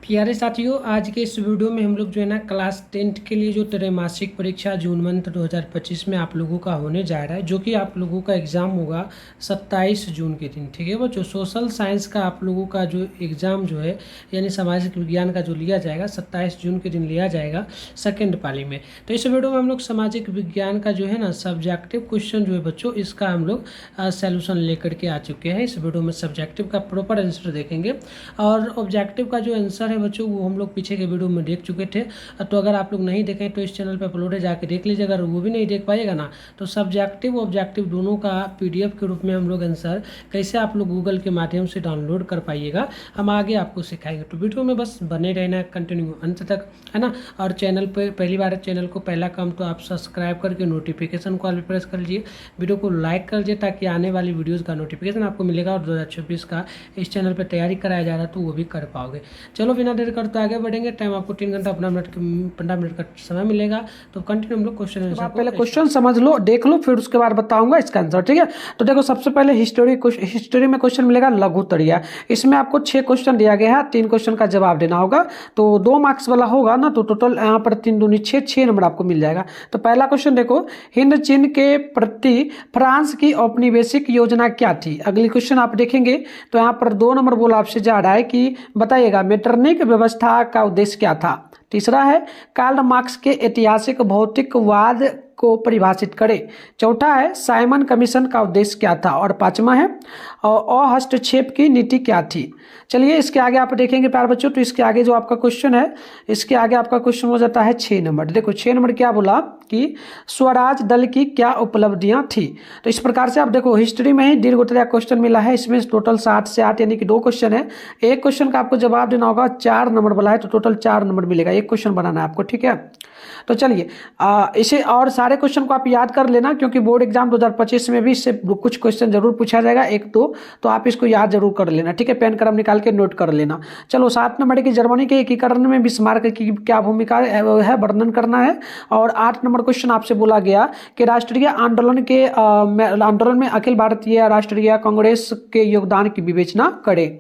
प्यारे साथियों, आज के इस वीडियो में हम लोग जो है ना क्लास 10th के लिए जो त्रैमासिक परीक्षा जून मंथ 2025 में आप लोगों का होने जा रहा है, जो कि आप लोगों का एग्ज़ाम होगा 27 जून के दिन। ठीक है बच्चों, सोशल साइंस का आप लोगों का जो एग्ज़ाम जो है यानी सामाजिक विज्ञान का जो लिया जाएगा 27 जून के दिन लिया जाएगा सेकेंड पाली में। तो इस वीडियो में हम लोग सामाजिक विज्ञान का जो है ना सब्जेक्टिव क्वेश्चन जो है बच्चों, इसका हम लोग सॉल्यूशन लेकर के आ चुके हैं। इस वीडियो में सब्जेक्टिव का प्रॉपर आंसर देखेंगे और ऑब्जेक्टिव का जो आंसर है बच्चों वो हम लोग पीछे के वीडियो में देख चुके थे। तो अगर आप लोग नहीं देखें तो इस चैनल पर अपलोड है, जाके देख लीजिए। अगर वो भी नहीं देख पाएगा ना तो सब्जेक्टिव ऑब्जेक्टिव दोनों का पीडीएफ के रूप में हम लोग आंसर कैसे आप लोग गूगल के माध्यम से डाउनलोड कर पाइएगा, हम आगे आपको सिखाएंगे। तो वीडियो में बस बने रहना कंटिन्यू अंत तक, है ना। और चैनल पर पहली बार चैनल को पहला काम तो आप सब्सक्राइब करके नोटिफिकेशन को ऑल पे प्रेस कर लीजिए, वीडियो को लाइक कर लीजिए ताकि आने वाली वीडियोज़ का नोटिफिकेशन आपको मिलेगा। और 2026 का इस चैनल पर तैयारी कराया जा रहा है तो वो भी कर पाओगे। चलो बिना देर करते आगे बढ़ेंगे। टाइम आपको 3 घंटा 15 मिनट का समय मिलेगा। तो कंटिन्यू हम लोग क्वेश्चन पहले क्वेश्चन समझ लो, देख लो, फिर उसके बाद बताऊंगा इसका आंसर। ठीक है, तो देखो सबसे पहले हिस्ट्री में क्वेश्चन मिलेगा लघुत्तरीय। इसमें आपको 6 क्वेश्चन दिया गया है, 3 क्वेश्चन का जवाब देना होगा। तो 2 मार्क्स वाला होगा ना, तो टोटल यहाँ पर 3 दूनी 6 नंबर आपको मिल जाएगा। तो पहला क्वेश्चन देखो, हिंद चीन के प्रति फ्रांस की औपनिवेशिक योजना क्या थी। अगली क्वेश्चन आप देखेंगे तो यहाँ पर 2 नंबर बोला आपसे जा रहा है कि बताइएगा मेटरनिक व्यवस्था का उद्देश्य क्या था। तीसरा है कार्ल मार्क्स के ऐतिहासिक भौतिकवाद को परिभाषित करें। चौथा है साइमन कमीशन का उद्देश्य क्या था। और पांचवा है अहस्तक्षेप की नीति क्या थी। चलिए इसके आगे आप देखेंगे प्यारे बच्चों, तो इसके आगे जो आपका क्वेश्चन है, इसके आगे आपका क्वेश्चन हो जाता है 6 नंबर। देखो 6 नंबर क्या बोला कि स्वराज दल की क्या उपलब्धियां थी। तो इस प्रकार से आप देखो हिस्ट्री में ही दीर्घोत्तरीय क्वेश्चन मिला है, इसमें टोटल 7 से 8 यानी कि 2 क्वेश्चन है। एक क्वेश्चन का आपको जवाब देना होगा, 4 नंबर वाला है तो टोटल 4 नंबर मिलेगा। एक क्वेश्चन बनाना है आपको, ठीक है। तो चलिए इसे और सारे क्वेश्चन को आप याद कर लेना, क्योंकि बोर्ड एग्जाम 2025 में भी इससे कुछ क्वेश्चन जरूर पूछा जाएगा, 1-2, तो आप इसको याद जरूर कर लेना, ठीक है। पेन कलम निकाल के नोट कर लेना। चलो 7 नंबर की जर्मनी के एकीकरण में बिस्मार्क की क्या भूमिका है वर्णन करना है। और 8 नंबर क्वेश्चन आपसे बोला गया कि राष्ट्रीय आंदोलन में अखिल भारतीय राष्ट्रीय कांग्रेस के योगदान की विवेचना करें।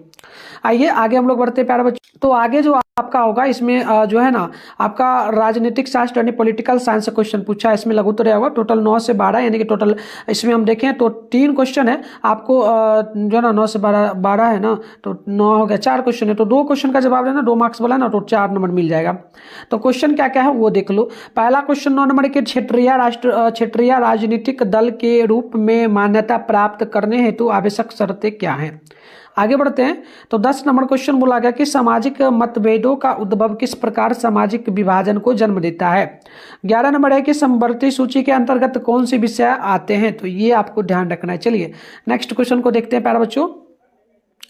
आइए आगे हम लोग बढ़ते हैं प्यारे बच्चों। तो आगे जो आपका होगा इसमें जो है ना आपका राजनीतिक शास्त्र यानी पॉलिटिकल साइंस क्वेश्चन पूछा है। इसमें लघुत्तरीय होगा, टोटल 9 से 12 यानी कि टोटल इसमें हम देखें तो 3 क्वेश्चन है आपको, जो है ना 9 से 12 है ना, तो 9 हो गया, 4 क्वेश्चन है तो 2 क्वेश्चन का जवाब देना, 2 मार्क्स वाला ना, तो 4 नंबर मिल जाएगा। तो क्वेश्चन क्या क्या है वो देख लो। पहला क्वेश्चन 9 नंबर के क्षेत्रीय राजनीतिक दल के रूप में मान्यता प्राप्त करने हेतु आवश्यक शर्तें क्या हैं। आगे बढ़ते हैं तो 10 नंबर क्वेश्चन बोला गया कि सामाजिक मतभेदों का उद्भव किस प्रकार सामाजिक विभाजन को जन्म देता है। 11 नंबर है कि समवर्ती सूची के अंतर्गत कौन से विषय आते हैं, तो ये आपको ध्यान रखना है। चलिए नेक्स्ट क्वेश्चन को देखते हैं प्यारे बच्चों।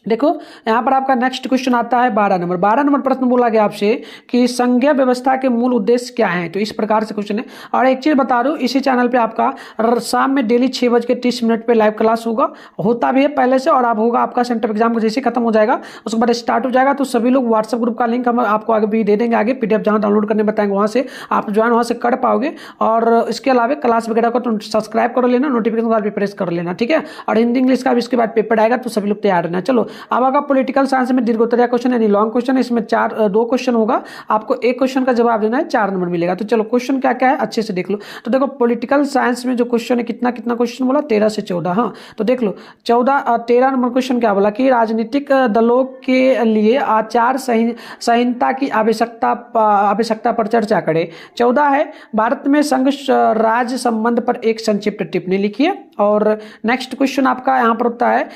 देखो यहाँ पर आपका नेक्स्ट क्वेश्चन आता है 12 नंबर। 12 नंबर प्रश्न बोला गया आपसे कि संघीय व्यवस्था के मूल उद्देश्य क्या हैं, तो इस प्रकार से क्वेश्चन है। और एक चीज बता दूं, इसी चैनल पे आपका शाम में डेली 6:30 पे लाइव क्लास होता भी है पहले से, और अब होगा आपका सेंटर एग्जाम जैसे खत्म हो जाएगा उसके बाद स्टार्ट हो जाएगा। तो सभी लोग व्हाट्सएप ग्रुप का लिंक हम आपको आगे भी दे देंगे, आगे पीडीएफ जहाँ डाउनलोड करने बताएंगे वहाँ से आप ज्वाइन वहाँ से कर पाओगे। और इसके अलावा क्लास वगैरह को तो सब्सक्राइब कर लेना, नोटिफिकेशन वाले पे प्रेस कर लेना, ठीक है। और हिंदी इंग्लिश का भी इसके बाद पेपर आएगा तो सभी लोग तैयार रहना। चलो अब आगे पॉलिटिकल साइंस में दीर्घोत्तरीय क्वेश्चन यानी लॉन्ग क्वेश्चन, इसमें 2 क्वेश्चन होगा, आपको एक क्वेश्चन का जवाब देना है, 4 नंबर मिलेगा। तो चलो क्वेश्चन क्या क्या है अच्छे से देख लो। तो देखो पॉलिटिकल साइंस में जो क्वेश्चन है कितना क्वेश्चन बोला, 13 से 14। हाँ तो देख लो 13 नंबर क्वेश्चन क्या बोला कि राजनीतिक दलों के लिए आचार संहिता की आवश्यकता पर चर्चा करें। 14 है भारत में संघ राज्य संबंध पर एक संक्षिप्त टिप्पणी लिखिए। और नेक्स्ट क्वेश्चन आपका यहाँ पर होता है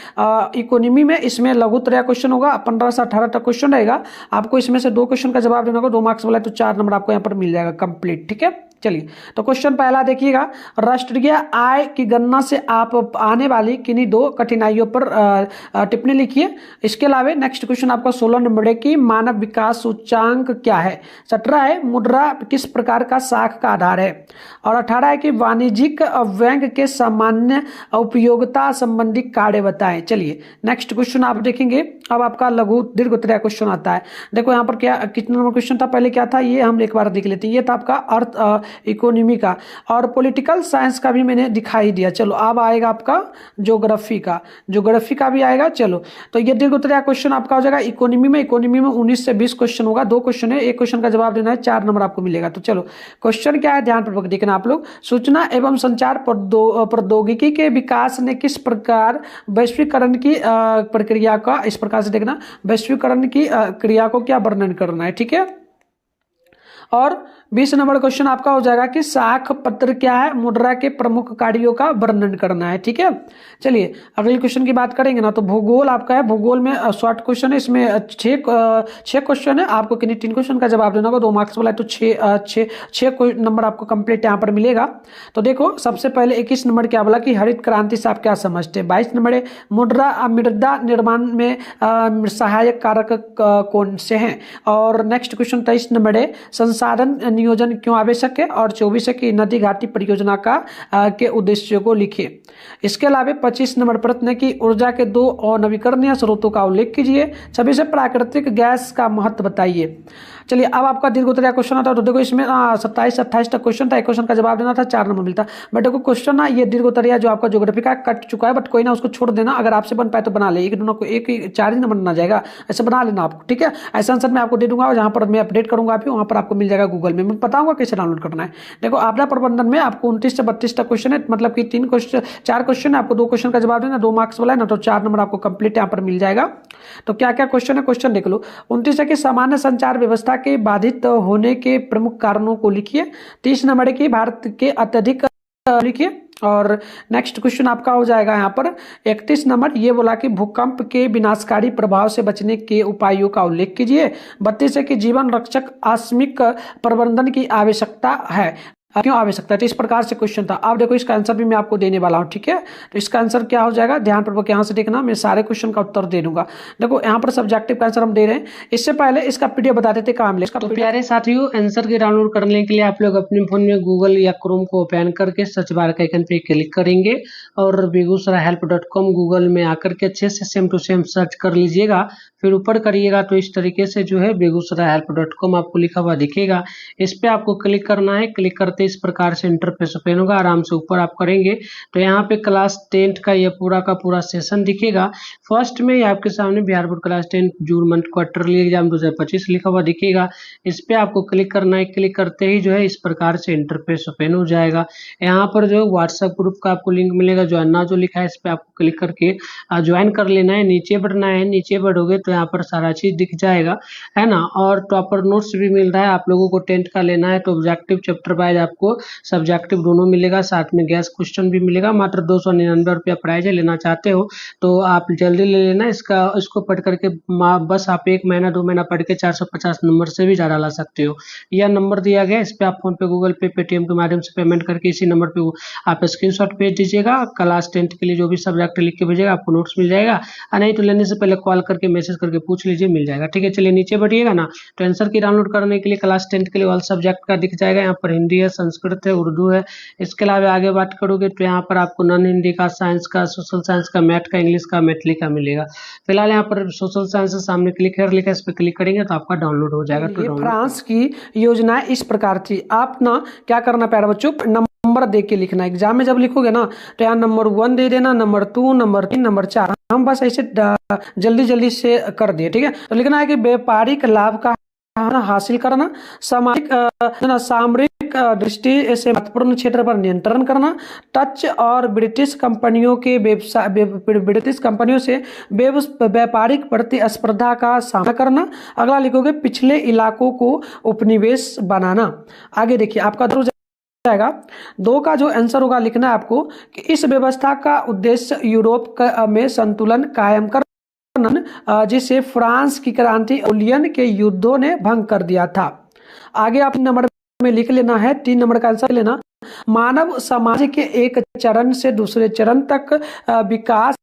इकोनॉमी में, इसमें लघुत्तरीय क्वेश्चन होगा, 15 से 18 तक क्वेश्चन रहेगा, आपको इसमें से 2 क्वेश्चन का जवाब देना होगा, 2 मार्क्स वाला है तो 4 नंबर आपको यहाँ पर मिल जाएगा कंप्लीट, ठीक है। चलिए तो क्वेश्चन पहला देखिएगा, राष्ट्रीय आय की गणना से आप आने वाली किन्हीं 2 कठिनाइयों पर टिप्पणी लिखिए। इसके अलावा नेक्स्ट क्वेश्चन आपका 16 नंबर है कि मानव विकास सूचांक क्या है। 17 है मुद्रा किस प्रकार का साख का आधार है। और 18 है कि वाणिज्यिक बैंक के सामान्य उपयोगिता संबंधी कार्य बताएं। चलिए नेक्स्ट क्वेश्चन आप देखेंगे, अब आपका लघु दीर्घोत्तरीय क्वेश्चन आता है। देखो यहाँ पर क्या कितना नंबर क्वेश्चन था, पहले क्या था ये हम एक बार देख लेते हैं। ये था आपका अर्थ इकोनॉमी का, और पॉलिटिकल साइंस का भी मैंने दिखाई दिया। चलो अब आएगा आपका ज्योग्राफी का भी आएगा। चलो तो ये दीर्घ उत्तरीय क्वेश्चन आपका हो जाएगा इकोनॉमी में 19 से 20 क्वेश्चन होगा, 2 क्वेश्चन है, एक क्वेश्चन का जवाब देना है, 4 नंबर आपको मिलेगा। तो चलो क्वेश्चन क्या है, ध्यानपूर्वक देखना आप लोग। सूचना एवं संचार प्रौद्योगिकी के विकास ने किस प्रकार वैश्वीकरण की प्रक्रिया का, इस प्रकार से देखना, वैश्वीकरण की क्रिया को क्या वर्णन करना है, ठीक है। और 20 नंबर क्वेश्चन आपका हो जाएगा कि साख पत्र क्या है, मुद्रा के प्रमुख कार्यों का वर्णन करना है, ठीक है। चलिए अगले क्वेश्चन की बात करेंगे ना, तो भूगोल आपका है, भूगोल में शॉर्ट क्वेश्चन है, इसमें 6 क्वेश्चन है, आपको किन्हीं 3 क्वेश्चन का जवाब देना होगा, 2 मार्क्स वाला है, तो 6 नंबर आपको कंप्लीट यहाँ पर मिलेगा। तो देखो सबसे पहले 21 नंबर क्या बोला कि हरित क्रांति से आप क्या समझते हैं। 22 नंबर है मृदा निर्माण में सहायक कारक कौन से हैं। और नेक्स्ट क्वेश्चन 23 नंबर है संसाधन नियोजन क्यों आवश्यक है। और 24 है कि नदी घाटी परियोजना के उद्देश्यों को लिखिए। इसके अलावा 25 नंबर प्रश्न है कि ऊर्जा के 2 नवीकरणीय स्रोतों का उल्लेख कीजिए। 26 है प्राकृतिक गैस का महत्व बताइए। चलिए अब आपका दीर्घ उत्तरीय क्वेश्चन आता है, तो देखो इसमें 27-28 तक क्वेश्चन था, एक क्वेश्चन का जवाब देना था, 4 नंबर मिलता। बट देखो क्वेश्चन ना ये दीर्घ उत्तरीय जो आपका ज्योग्राफी का कट चुका है, बट कोई ना उसको छोड़ देना, अगर आपसे बन पाए तो बना ले, एक दोनों को एक 4 ही नंबर बना जाएगा, ऐसे बना लेना आपको, ठीक है। ऐसा आंसर मैं आपको दे दूंगा, जहां पर मैं अपडेट करूंगा आप वहां पर आपको मिल जाएगा गूगल में, मैं बताऊंगा कैसे डाउनलोड करना है। देखो आपदा प्रबंधन में आपको 29 से 32 तक क्वेश्चन है, मतलब कि 4 क्वेश्चन है, आपको 2 क्वेश्चन का जवाब देना, 2 मार्क्स वाला है ना, तो 4 नंबर आपको कंप्लीट यहाँ पर मिल जाएगा। तो क्या क्या क्वेश्चन है, क्वेश्चन देख लो। 29 है कि सामान्य संचार व्यवस्था के बाधित होने के प्रमुख कारणों को लिखिए। 30 नंबर है कि भारत के अत्यधिक लिखिए। और नेक्स्ट क्वेश्चन आपका हो जाएगा यहाँ पर 31 नंबर, ये बोला कि भूकंप के विनाशकारी प्रभाव से बचने के उपायों का उल्लेख कीजिए। 32 है कि जीवन रक्षक आकस्मिक प्रबंधन की आवश्यकता है, क्यों आवश्यकता है। तो इस प्रकार से क्वेश्चन था। अब देखो इसका आंसर भी मैं आपको देने वाला हूं, ठीक है। तो इसका आंसर क्या हो जाएगा, ध्यानपूर्वक यहां से देखना, मैं सारे क्वेश्चन का उत्तर दे दूंगा। देखो यहाँ पर सब्जेक्टिव का आंसर हम दे रहे हैं, इससे पहले इसका पीडीएफ बता देते कहाँ मिलेगा। तो प्यारे साथियों, आंसर के डाउनलोड करने के लिए आप लोग अपने फोन में गूगल या क्रोम को ओपन करके सर्च बार के आइकन पे क्लिक करेंगे और begusarai-help.com गूगल में आकर के अच्छे से सेम टू सेम सर्च कर लीजिएगा। फिर ऊपर करिएगा तो इस तरीके से जो है begusarai-help.com आपको लिखा हुआ दिखेगा, इस पे आपको क्लिक करना है। क्लिक करते इस प्रकार से इंटरफेस ओपन होगा, आराम से ऊपर आप करेंगे तो यहाँ पे क्लास 10 का ये पूरा का पूरा सेशन दिखेगा। फर्स्ट में आपके सामने Bihar board class 10 June month quarterly exam 2025 लिखा हुआ दिखेगा, इस पे आपको क्लिक करना है। क्लिक करते ही जो है इस प्रकार से इंटरफेस ओपन हो जाएगा। यहाँ पर जो व्हाट्सएप ग्रुप का आपको लिंक मिलेगा, ज्वाइन नाउ जो लिखा है इस पे आपको क्लिक करके ज्वाइन कर लेना है। नीचे बढ़ना है, नीचे बढ़ोगे तो यहाँ पर सारा चीज दिख जाएगा, है ना। और टॉपर नोट्स भी मिल रहा है, आप लोगों को 10th का लेना है तो ऑब्जेक्टिव चैप्टर वाइज आपको सब्जेक्टिव दोनों मिलेगा, साथ में गैस क्वेश्चन भी मिलेगा। मात्र 299 रुपया प्राइज है, लेना चाहते हो तो आप जल्दी ले लेना इसको पढ़ करके बस आप 1 महीना 2 महीना पढ़ के 450 नंबर से भी ज़्यादा ला सकते हो। यह नंबर दिया गया, इस पे आप फोन पे, गूगल पे, पेटीएम के माध्यम से पेमेंट करके इसी नंबर पे आप स्क्रीनशॉट भेज दीजिएगा। क्लास 10th के लिए जो भी सब्जेक्ट लिख के भेजिएगा आपको नोट्स मिल जाएगा, और नहीं तो लेने से पहले कॉल करके मैसेज करके पूछ लीजिए, मिल जाएगा, ठीक है। चलिए नीचे बढ़िएगा ना, तो आंसर की डाउनलोड करने के लिए क्लास 10th के लिए ऑल सब्जेक्ट का दिख जाएगा। यहाँ पर हिंदी है, संस्कृत है, उर्दू है। इसके अलावा आगे बात करोगे तो यहाँ पर आपको नॉन हिंदी का, साइंस का, सोशल साइंस का, मैथ का, इंग्लिश का, मैथिली का मिलेगा। फिलहाल यहाँ पर सोशल साइंस से सामने क्लिक हेयर लिखा है, इस पर क्लिक करेंगे तो आपका डाउनलोड हो जाएगा। तो फ्रांस की योजना इस प्रकार थी। आप ना क्या करना प्यारे बच्चों, नंबर दे के लिखना। एग्जाम में जब लिखोगे ना तो यहाँ नंबर 1 दे देना, नंबर 2, नंबर 3, नंबर 4। हम बस ऐसे जल्दी जल्दी से कर दिए, ठीक है। तो लिखना है कि व्यापारिक लाभ का हासिल करना, सामरिक दृष्टि से महत्वपूर्ण क्षेत्र पर नियंत्रण करना, टच और ब्रिटिश कंपनियों से व्यापारिक प्रतिस्पर्धा का सामना करना। अगला लिखोगे पिछले इलाकों को उपनिवेश बनाना। आगे देखिए आपका जाएगा 2 का जो आंसर होगा, लिखना है आपको कि इस व्यवस्था का उद्देश्य यूरोप में संतुलन कायम कर, जिसे फ्रांस की क्रांति नेपोलियन के युद्धों ने भंग कर दिया था। आगे आप नंबर में लिख लेना है, 3 नंबर का आंसर लेना, मानव समाज के एक चरण से दूसरे चरण तक विकास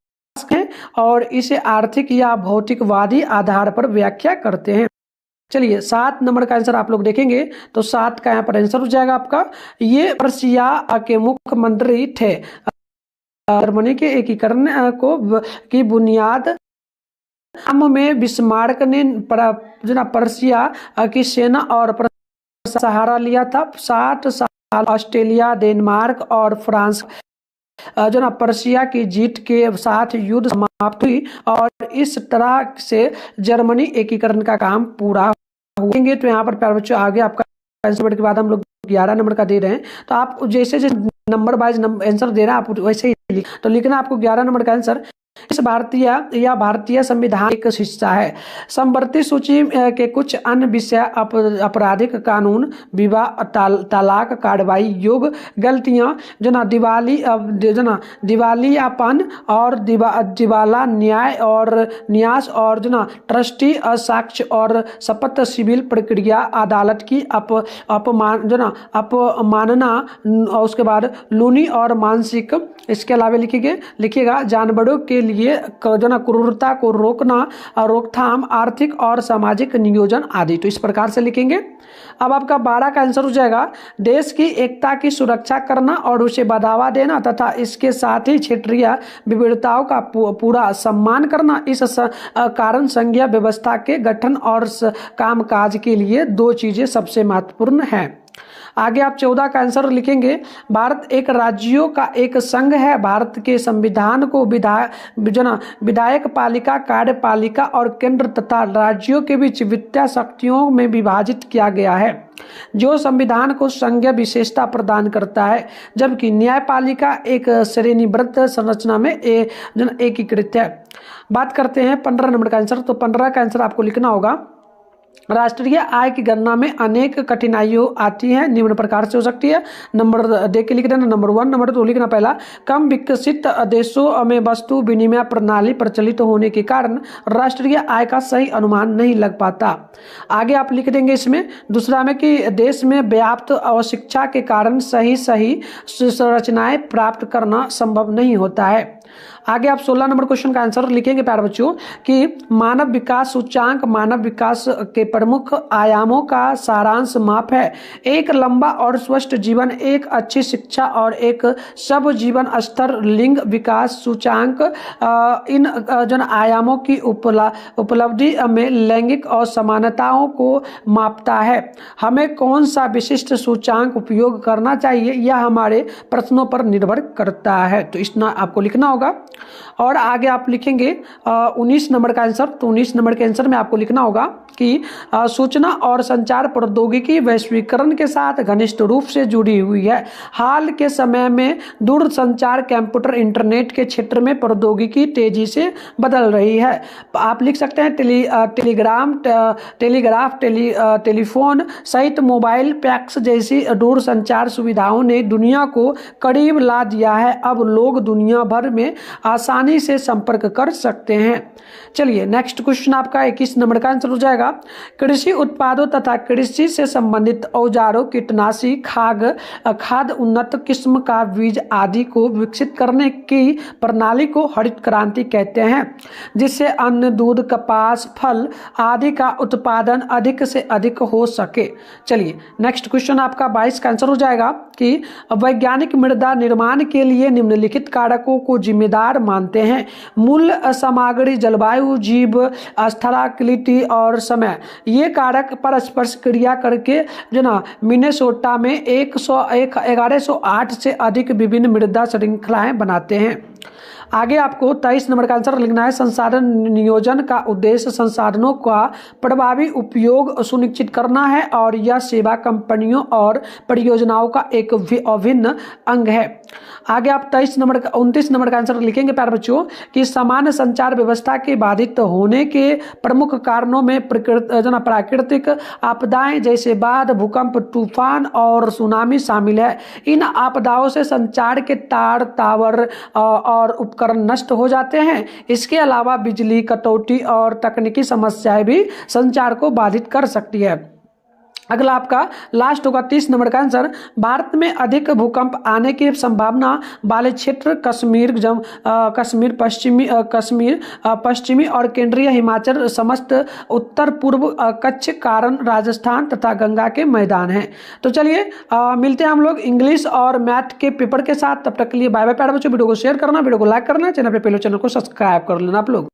है और इसे आर्थिक या भौतिकवादी आधार पर व्याख्या करते हैं। चलिए 7 नंबर का आंसर आप लोग देखेंगे तो 7 का यहाँ पर आंसर हो जाएगा आपका, ये पर्सिया के मुख्यमंत्री थे। जर्मनी के एकीकरण की बुनियाद में बिस्मार्क ने पर्सिया की सेना और सहारा लिया था। 60 ऑस्ट्रेलिया, डेनमार्क और फ्रांस जो ना पर्शिया की जीत के साथ युद्ध समाप्त हुई और इस तरह से जर्मनी एकीकरण का काम पूरा हुएंगे। तो यहाँ पर प्यारे बच्चों आगे आपका के बाद हम लोग 11 नंबर का दे रहे हैं, तो आप जैसे जैसे नंबर वाइज आंसर दे रहे हैं आप वैसे ही तो लिखना आपको 11 नंबर का आंसर। इस भारतीय संविधान एक हिस्सा है। समवर्ती सूची के कुछ अन्य विषय आपराधिक कानून, विवाह, तलाक, कार्रवाई योग, गलतियां जो ना दिवालियापन और दिवाला न्याय और न्यास और जो ना ट्रस्टी, साक्ष्य और शपथ, सिविल प्रक्रिया, अदालत की अपमानना, उसके बाद लूनी और मानसिक। इसके अलावा लिखिएगा जानवरों के लिए जो ना क्रूरता को रोकथाम, आर्थिक और सामाजिक नियोजन आदि। तो इस प्रकार से लिखेंगे। अब आपका 12 का आंसर हो जाएगा देश की एकता की सुरक्षा करना और उसे बढ़ावा देना तथा इसके साथ ही क्षेत्रीय विविधताओं का पूरा सम्मान करना। इस कारण संघीय व्यवस्था के गठन और कामकाज के लिए 2 चीजें सबसे महत्वपूर्ण हैं। आगे आप 14 का आंसर लिखेंगे। भारत एक राज्यों का एक संघ है। भारत के संविधान को विधायक पालिका, कार्यपालिका और केंद्र तथा राज्यों के बीच वित्तीय शक्तियों में विभाजित किया गया है, जो संविधान को संघीय विशेषता प्रदान करता है, जबकि न्यायपालिका एक श्रेणीबद्ध संरचना में एकीकृत है। बात करते हैं 15 नंबर का आंसर। तो 15 का आंसर आपको लिखना होगा राष्ट्रीय आय की गणना में अनेक कठिनाइयां आती हैं, निम्न प्रकार से हो सकती है। नंबर दे के लिख देना। नंबर 1 नंबर 2 लिखना। पहला, कम विकसित देशों में वस्तु विनिमय प्रणाली प्रचलित होने के कारण राष्ट्रीय आय का सही अनुमान नहीं लग पाता। आगे आप लिख देंगे इसमें दूसरा में कि देश में व्याप्त अशिक्षा के कारण सही संरचनाएं प्राप्त करना संभव नहीं होता है। आगे आप 16 नंबर क्वेश्चन का आंसर लिखेंगे प्यारे बच्चों कि मानव विकास सूचांक मानव विकास के प्रमुख आयामों का सारांश माप है। एक लंबा और स्वस्थ जीवन, एक अच्छी शिक्षा और एक सब जीवन स्तर, लिंग विकास सूचांक इन जन आयामों की उपलब्धि में लैंगिक और समानताओं को मापता है। हमें कौन सा विशिष्ट सूचांक उपयोग करना चाहिए यह हमारे प्रश्नों पर निर्भर करता है। तो इतना आपको लिखना होगा। और आगे आप लिखेंगे 19 नंबर का आंसर। तो 19 नंबर के आंसर में आपको लिखना होगा कि सूचना और संचार प्रौद्योगिकी वैश्वीकरण के साथ घनिष्ठ रूप से जुड़ी हुई है। हाल के समय में दूरसंचार, कंप्यूटर, इंटरनेट के क्षेत्र में प्रौद्योगिकी तेजी से बदल रही है। आप लिख सकते हैं टेलीग्राफ, टेलीफोन सहित मोबाइल, फैक्स जैसी दूरसंचार सुविधाओं ने दुनिया को करीब ला दिया है। अब लोग दुनिया भर में आसानी से संपर्क कर सकते हैं। चलिए नेक्स्ट क्वेश्चन आपका 21 नंबर का आंसर हो जाएगा। कृषि उत्पादों तथा कृषि से संबंधित औजारों, कीटनाशी, खाद, उन्नत किस्म का बीज आदि को विकसित करने की प्रणाली को हरित क्रांति कहते हैं, जिससे अन्न, दूध, कपास, फल आदि का उत्पादन अधिक से अधिक हो सके। चलिए नेक्स्ट क्वेश्चन आपका 22 का आंसर हो जाएगा कि वैज्ञानिक मृदा निर्माण के लिए निम्नलिखित कारकों को जिम्मेदार मानते हैं। मूल सामग्री, जलवायु, जीव, स्थलाकृति और समय। ये कारक परस्पर क्रिया करके जो ना मिनेसोटा में 1108 से अधिक विभिन्न मृदा श्रृंखलाएं बनाते हैं। आगे आपको 23 नंबर का आंसर लिखना है। संसाधन नियोजन का उद्देश्य संसाधनों का प्रभावी उपयोग सुनिश्चित करना है और यह सेवा कंपनियों और परियोजनाओं का एक अभिन्न अंग है। आगे आप 29 नंबर का आंसर लिखेंगे प्यारे बच्चों कि सामान्य संचार व्यवस्था के बाधित होने के प्रमुख कारणों में प्राकृतिक आपदाएं जैसे बाढ़, भूकंप, तूफान और सुनामी शामिल है। इन आपदाओं से संचार के तार, टावर और उपकरण नष्ट हो जाते हैं। इसके अलावा बिजली कटौती और तकनीकी समस्याएं भी संचार को बाधित कर सकती है। अगला आपका लास्ट होगा 30 नंबर का आंसर। भारत में अधिक भूकंप आने की संभावना वाले क्षेत्र कश्मीर, पश्चिमी और केंद्रीय हिमाचल, समस्त उत्तर पूर्व कच्छ, कारण राजस्थान तथा गंगा के मैदान हैं। तो चलिए मिलते हैं हम लोग इंग्लिश और मैथ के पेपर के साथ। तब तक के लिए बाय बाय प्यारे बच्चों। वीडियो को शेयर करना, वीडियो को लाइक करना, चैनल पे पहले चैनल को सब्सक्राइब कर लेना आप लोग।